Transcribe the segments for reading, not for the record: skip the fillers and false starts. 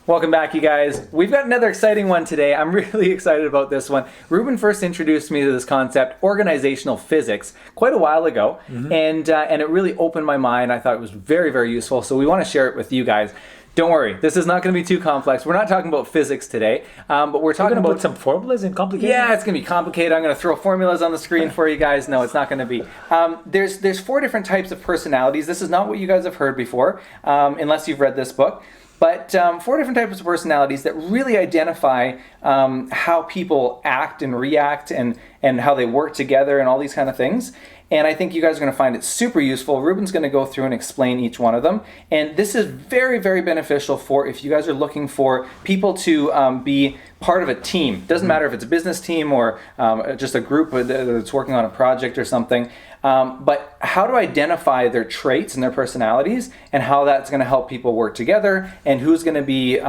Welcome back, you guys. We've got another exciting one today. I'm really excited about this one. Ruben first introduced me to this concept, organizational physics, quite a while ago, and it really opened my mind. I thought it was very, very useful, so we want to share it with you guys. Don't worry, this is not going to be too complex. We're not talking about physics today, but we're talking about put some formulas and complicated. Yeah, it's going to be complicated. I'm going to throw formulas on the screen for you guys. No, it's not going to be. There's 4 different types of personalities. This is not what you guys have heard before, unless you've read this book. But 4 different types of personalities that really identify how people act and react and how they work together and all these kind of things. And I think you guys are going to find it super useful. Ruben's going to go through and explain each one of them. And this is very, very beneficial for if you guys are looking for people to be part of a team. Doesn't matter if it's a business team or just a group that's working on a project or something. But how to identify their traits and their personalities and how that's going to help people work together and who's going to be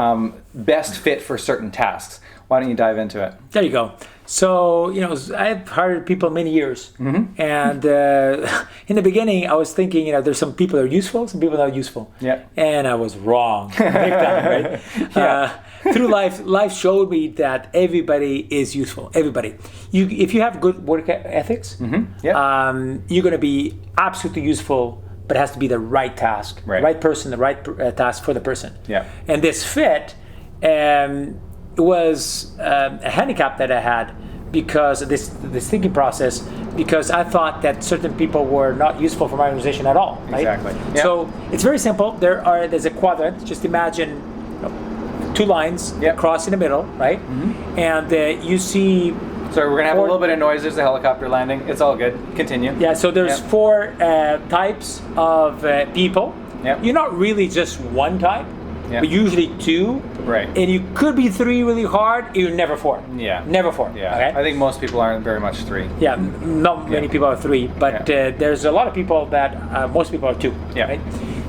best fit for certain tasks. Why don't you dive into it? There you go. So, I've hired people many years. And in the beginning, I was thinking, there's some people that are useful, some people that are useful. Yeah. And I was wrong. Big time, right? Yeah. Through life showed me that everybody is useful. Everybody. If you have good work ethics, you're going to be absolutely useful, but it has to be the right task, right person, the right task for the person. Yeah. And this fit was a handicap that I had because of this thinking process, because I thought that certain people were not useful for my organization at all. Right? Exactly. Yeah. So it's very simple. There's a quadrant. Just imagine 2 lines cross in the middle, right? And you see. So we're gonna have a little bit of noise. There's a helicopter landing. It's all good. Continue. Yeah. So there's 4 types of people. Yep. You're not really just one type. Yeah. But usually 2, right? And you could be 3 really hard. You're never 4. Yeah, never 4. Yeah, okay? I think most people aren't very much 3. Yeah, not many people are 3, but there's a lot of people that most people are 2. Yeah. Right?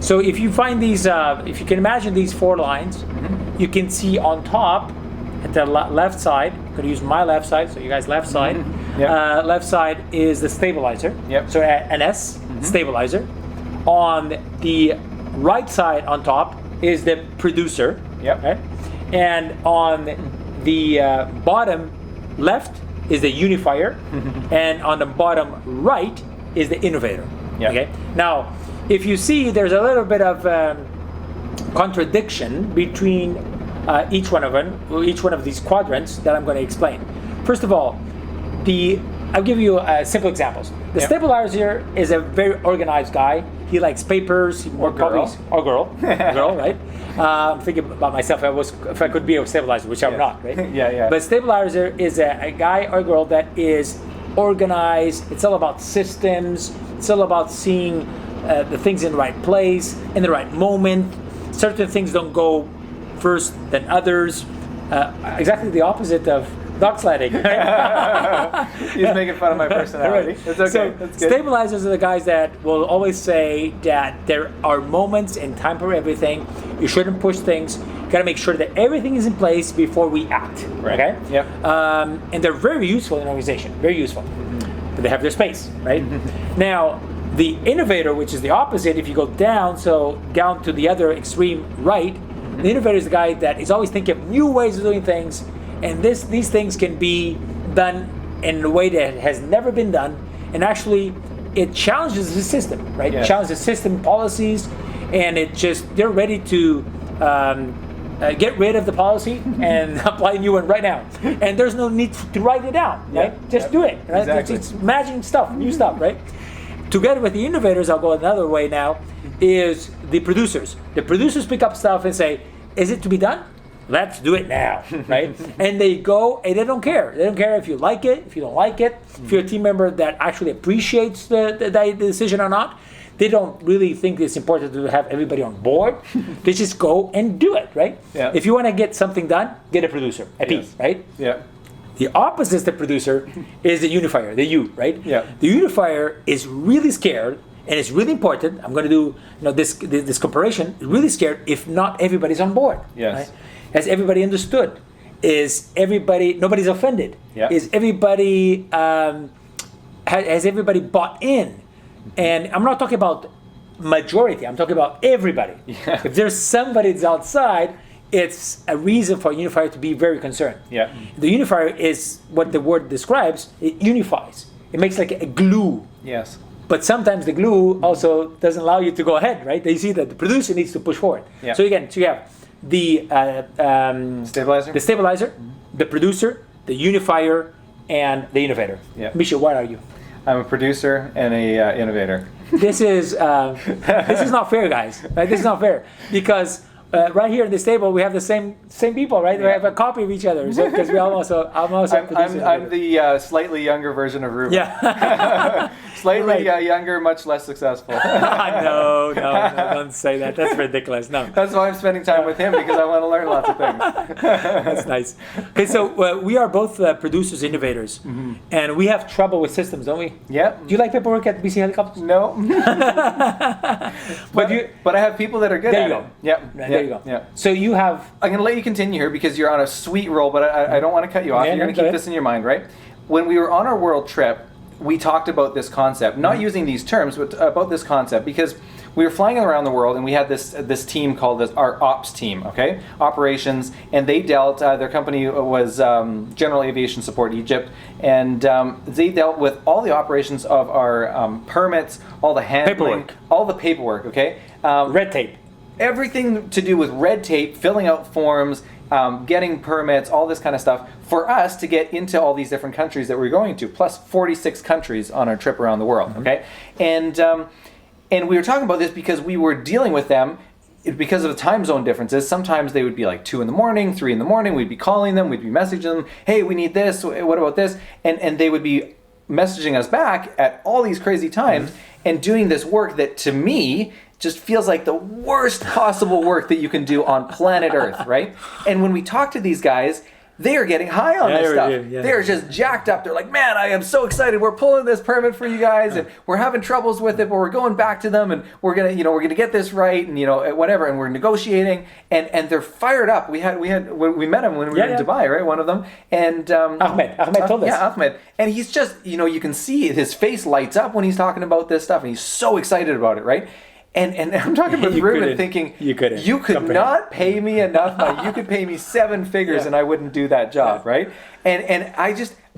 So if you find these, if you can imagine these 4 lines, you can see on top at the left side. I'm going to use my left side, so you guys left side. Left side is the stabilizer. Yep. So an S, stabilizer. On the right side on top is the producer. Yep. Right? And on the bottom left is the unifier, and on the bottom right is the innovator. Yep. Okay. Now, if you see, there's a little bit of contradiction between each one of these quadrants that I'm going to explain. First of all, I'll give you simple examples. The stabilizer is a very organized guy. He likes papers or girl, girl, right? I'm thinking about myself. If I could be a stabilizer, which I'm not, right? Yeah. But stabilizer is a guy or girl that is organized. It's all about systems. It's all about seeing the things in the right place, in the right moment. Certain things don't go first than others. Exactly the opposite of dog sledding. He's making fun of my personality. It's okay. So that's good. Stabilizers are the guys that will always say that there are moments and time for everything. You shouldn't push things. You got to make sure that everything is in place before we act. Right. Okay. Yep. And they're very useful in an organization. Very useful. But they have their space, right? Now, the innovator, which is the opposite, if you go down to the other extreme right, the innovator is the guy that is always thinking of new ways of doing things. And these things can be done in a way that has never been done, and actually it challenges the system, right? Yes. It challenges system policies, and they're ready to get rid of the policy and apply a new one right now. And there's no need to write it down, right? Just do it. Right? Exactly. It's imagining stuff, new stuff, right? Together with the innovators, I'll go another way now, is the producers. The producers pick up stuff and say, is it to be done? Let's do it now, right? And they go, and they don't care. They don't care if you like it, if you don't like it, if you're a team member that actually appreciates the decision or not. They don't really think it's important to have everybody on board. They just go and do it, right? Yeah. If you want to get something done, get a producer, a P, right? Yeah. The opposite of the producer is the unifier, the U, right? Yeah. The unifier is really scared, and it's really important. I'm going to do this comparison. Really scared if not everybody's on board. Yes. Right? Has everybody understood? Nobody's offended? Yeah. Is everybody, has everybody bought in? And I'm not talking about majority, I'm talking about everybody. Yeah. If there's somebody that's outside, it's a reason for a unifier to be very concerned. Yeah. The unifier is what the word describes. It unifies. It makes like a glue. Yes. But sometimes the glue also doesn't allow you to go ahead, right? You see that the producer needs to push forward. Yeah. So again, so you have the Stabilizer. the stabilizer, the producer, the unifier, and the innovator. Yeah. Misha, what are you? I'm a producer and a innovator. This is not fair, guys. Right? This is not fair because right here in this table we have the same people, right? We have a copy of each other. So because I'm also I'm the slightly younger version of Ruben. Yeah. Slightly younger, much less successful. No, don't say that. That's ridiculous. No. That's why I'm spending time with him, because I want to learn lots of things. That's nice. Okay, so we are both producers, innovators, and we have trouble with systems, don't we? Yeah. Do you like paperwork at BC Helicopters? No. but I have people that are good There at you it. go. Yep. There you go. Yeah. So you have... I'm going to let you continue here because you're on a sweet roll, but I don't want to cut you off. Yeah, You're going to keep this in your mind, right? When we were on our world trip, we talked about this concept, not using these terms, but about this concept, because we were flying around the world and we had this team called our ops team, okay? Operations, and they dealt, their company was General Aviation Support Egypt, and they dealt with all the operations of our permits, all the handling, all the paperwork, okay? red tape. Everything to do with red tape, filling out forms, getting permits, all this kind of stuff, for us to get into all these different countries that we're going to, plus 46 countries on our trip around the world, okay? And we were talking about this because we were dealing with them because of the time zone differences. Sometimes they would be like 2 in the morning, 3 in the morning, we'd be calling them, we'd be messaging them, hey, we need this, what about this? And they would be messaging us back at all these crazy times and doing this work that, to me, just feels like the worst possible work that you can do on planet Earth, right? And when we talk to these guys, they are getting high on this stuff. They're just jacked up. They're like, man, I am so excited. We're pulling this permit for you guys, and we're having troubles with it, but we're going back to them, and we're gonna get this right, and whatever, and we're negotiating, and they're fired up. We met him when we were in Dubai, right? One of them, and Ahmed told us. Yeah, Ahmed, and he's just, you can see his face lights up when he's talking about this stuff, and he's so excited about it, right? And I'm talking with Ruben thinking, you could not pay me enough money. You could pay me 7 figures and I wouldn't do that job, right? And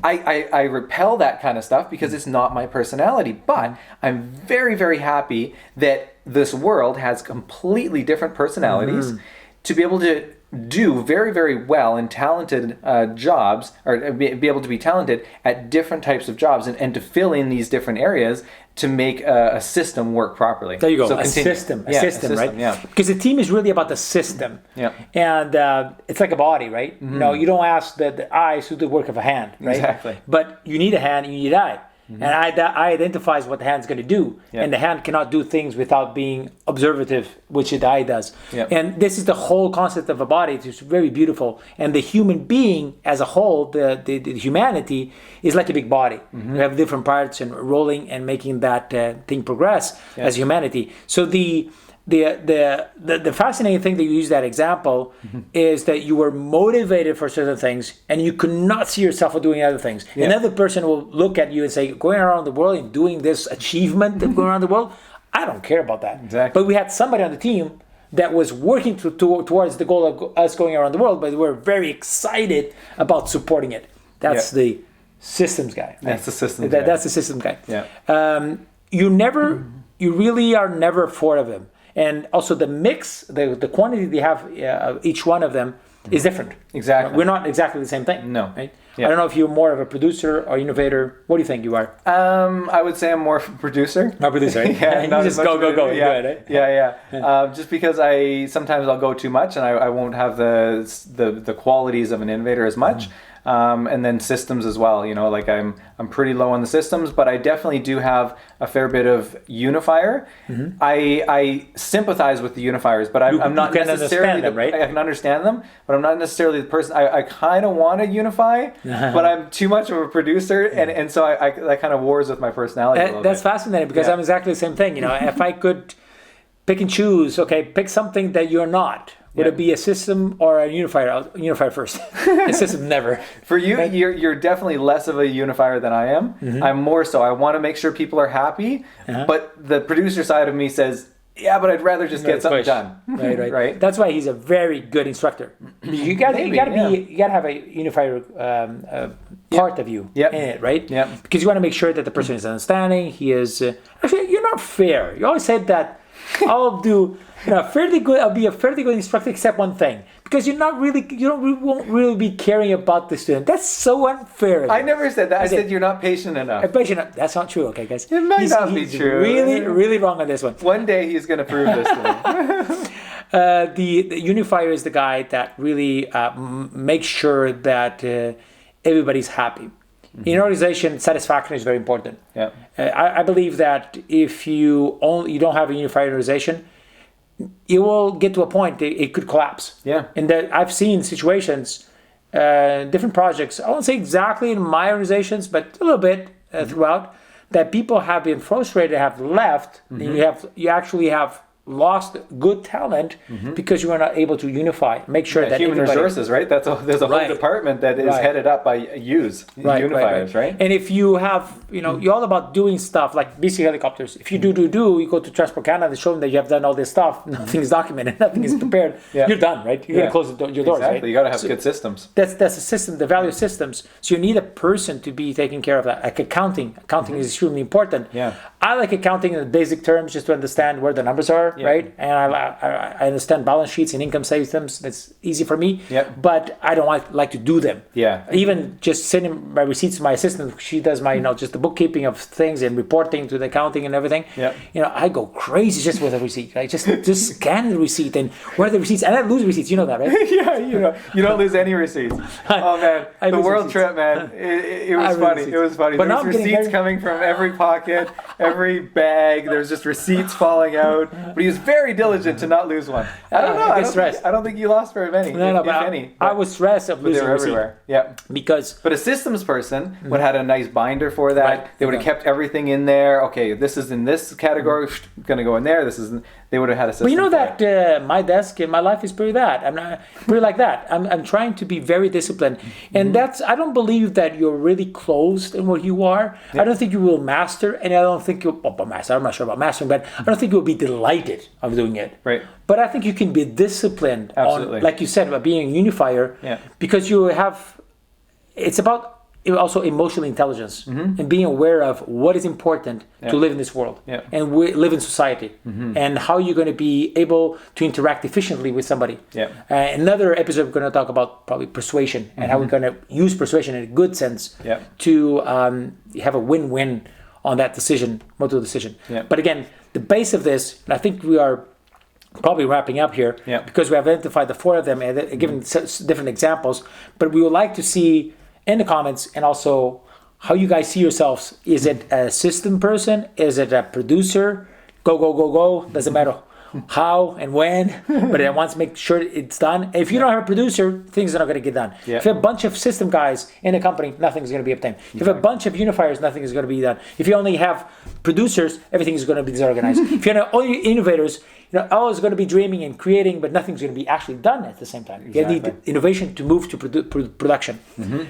I repel that kind of stuff because it's not my personality. But I'm very, very happy that this world has completely different personalities to be able to do very, very well in talented jobs, or be able to be talented at different types of jobs, and to fill in these different areas to make a system work properly. There you go. So a system, right? Yeah. Because the team is really about the system. Yeah. And it's like a body, right? You don't ask the eyes to do the work of a hand, right? Exactly. But you need a hand, you need an eye. And eye identifies what the hand's going to do. Yeah. And the hand cannot do things without being observative, which the eye does. Yeah. And this is the whole concept of a body. It's very beautiful. And the human being as a whole, the humanity, is like a big body. We have different parts and rolling and making that thing progress as humanity. So the fascinating thing that you use that example is that you were motivated for certain things and you could not see yourself doing other things. Yeah. Another person will look at you and say, going around the world and doing this achievement of going around the world, I don't care about that. Exactly. But we had somebody on the team that was working towards the goal of us going around the world, but we're very excited about supporting it. That's the systems guy. Right? That's the systems guy. That's the systems guy. Yeah. You really are never four of them. And also the mix, the quantity they have, each one of them is different. Exactly. We're not exactly the same thing. No. Right? Yeah. I don't know if you're more of a producer or innovator. What do you think you are? I would say I'm more of a producer. A producer, right? Yeah, you just go. Yeah, right? yeah. Just because sometimes I'll go too much and I won't have the qualities of an innovator as much. And then systems as well, like I'm pretty low on the systems, but I definitely do have a fair bit of unifier. I sympathize with the unifiers, but I'm not necessarily them, right? I can understand them, but I'm not necessarily the person. I kind of want to unify, but I'm too much of a producer, and so that kind of wars with my personality a little That's bit. fascinating because I'm exactly the same thing. If I could pick and choose, pick something that you're not. Would it be a system or a unifier? Unifier first. A system never. For you, right? you're definitely less of a unifier than I am. I'm more so. I want to make sure people are happy, but the producer side of me says, yeah, but I'd rather just get something push. done. Right. Right? That's why he's a very good instructor. You gotta have a unifier part of you Yep. in it, right? Yep. Because you want to make sure that the person is understanding. He is actually, you're not fair. You always said that I'll do fairly good. I'll be a fairly good instructor, except one thing, because won't really be caring about the student. That's so unfair. I never said that. I said you're not patient enough. Patient. That's not true. Okay, guys. It might not be he's true. Really wrong on this one. One day he's going to prove this to me. The unifier is the guy that really makes sure that everybody's happy. Mm-hmm. In an organization, satisfaction is very important. Yeah. I believe that if you don't have a unified organization, it will get to a point it could collapse. Yeah. And that I've seen situations, different projects. I won't say exactly in my organizations, but a little bit throughout, that people have been frustrated, have left. Mm-hmm. And you actually have lost good talent because you were not able to unify, make sure that human resources, right? There's a whole department that is headed up by unifiers, right? And if you have, you're all about doing stuff like BC helicopters. If you do, you go to Transport Canada, show them that you have done all this stuff. Nothing is documented, nothing is prepared. You're done, right? You're gonna close your doors, exactly. right? You got to have good systems. That's a system, the value systems. So you need a person to be taking care of that. Like accounting is extremely important. Yeah. I like accounting in the basic terms, just to understand where the numbers are. Right, and I understand balance sheets and income statements. That's easy for me. But I don't like to do them. Yeah. Even just sending my receipts to my assistant, she does my just the bookkeeping of things and reporting to the accounting and everything. Yeah. I go crazy just with a receipt. Right, just scan the receipt and where are the receipts, and I lose receipts. You know that, right? Yeah, you don't lose any receipts. Oh man, the world trip, man. It was funny. It was funny. But there was receipts coming from every pocket, every bag. There's just receipts falling out. But he was very diligent to not lose one. I don't know. I don't think you lost very many. No, if any. I was stressed of losing a receipt. Yeah. But a systems person would have had a nice binder for that. Right. They would have kept everything in there. Okay, this is in this category. Going to go in there. They would have had a system. But that my desk in my life is pretty that. I'm not pretty like that. I'm trying to be very disciplined, and I don't believe that you're really closed in what you are. I don't think you will master, and I don't think you'll master. I'm not sure about mastering, but I don't think you'll be delighted of doing it. Right. But I think you can be disciplined Absolutely. on, like you said, about being a unifier. Yeah. Because it's about also emotional intelligence and being aware of what is important to live in this world and live in society and how you're going to be able to interact efficiently with somebody. Another episode we're going to talk about probably persuasion and how we're going to use persuasion in a good sense to have a win-win on that multiple decision. But again, the base of this, and I think we are probably wrapping up here because we have identified the four of them and given different examples, but we would like to see in the comments and also how you guys see yourselves. Is it a system person? Is it a producer? Go. Doesn't matter how and when, but I want to make sure it's done. And if you don't have a producer, things are not going to get done. If you have a bunch of system guys in a company, nothing's going to be obtained. If you have a bunch of unifiers, nothing is going to be done. If you only have producers, everything is going to be disorganized. If you have only innovators, always going to be dreaming and creating, but nothing's going to be actually done at the same time. Exactly. You need innovation to move to production.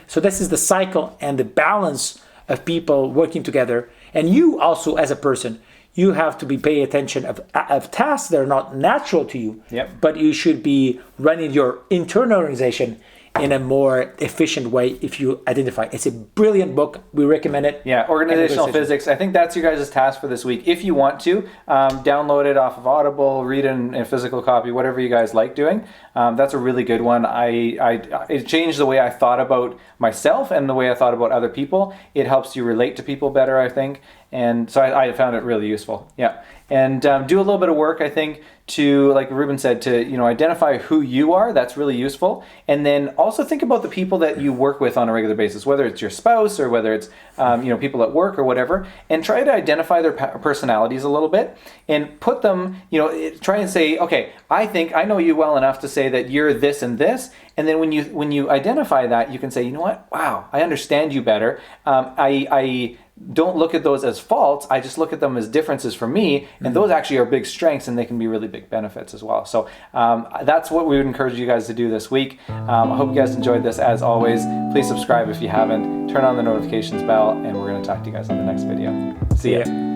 So this is the cycle and the balance of people working together. And you also, as a person, you have to be paying attention of tasks that are not natural to you, but you should be running your internal organization in a more efficient way if you identify. It's a brilliant book. We recommend it. Yeah, Organizational Physics. I think that's your guys' task for this week. If you want to, download it off of Audible, read it in a physical copy, whatever you guys like doing. That's a really good one. It changed the way I thought about myself and the way I thought about other people. It helps you relate to people better, I think. And so I found it really useful. Yeah. And do a little bit of work, I think, to, like Ruben said, to identify who you are. That's really useful. And then also think about the people that you work with on a regular basis, whether it's your spouse or whether it's people at work or whatever, and try to identify their personalities a little bit and put them, try and say, okay, I think I know you well enough to say that you're this and this. And then when you identify that, you can say, you know what? Wow, I understand you better. I don't look at those as faults. I just look at them as differences for me, and those actually are big strengths, and they can be really big benefits as well. So that's what we would encourage you guys to do this week. I hope you guys enjoyed this. As always, please subscribe if you haven't. Turn on the notifications bell, and we're going to talk to you guys on the next video. See ya.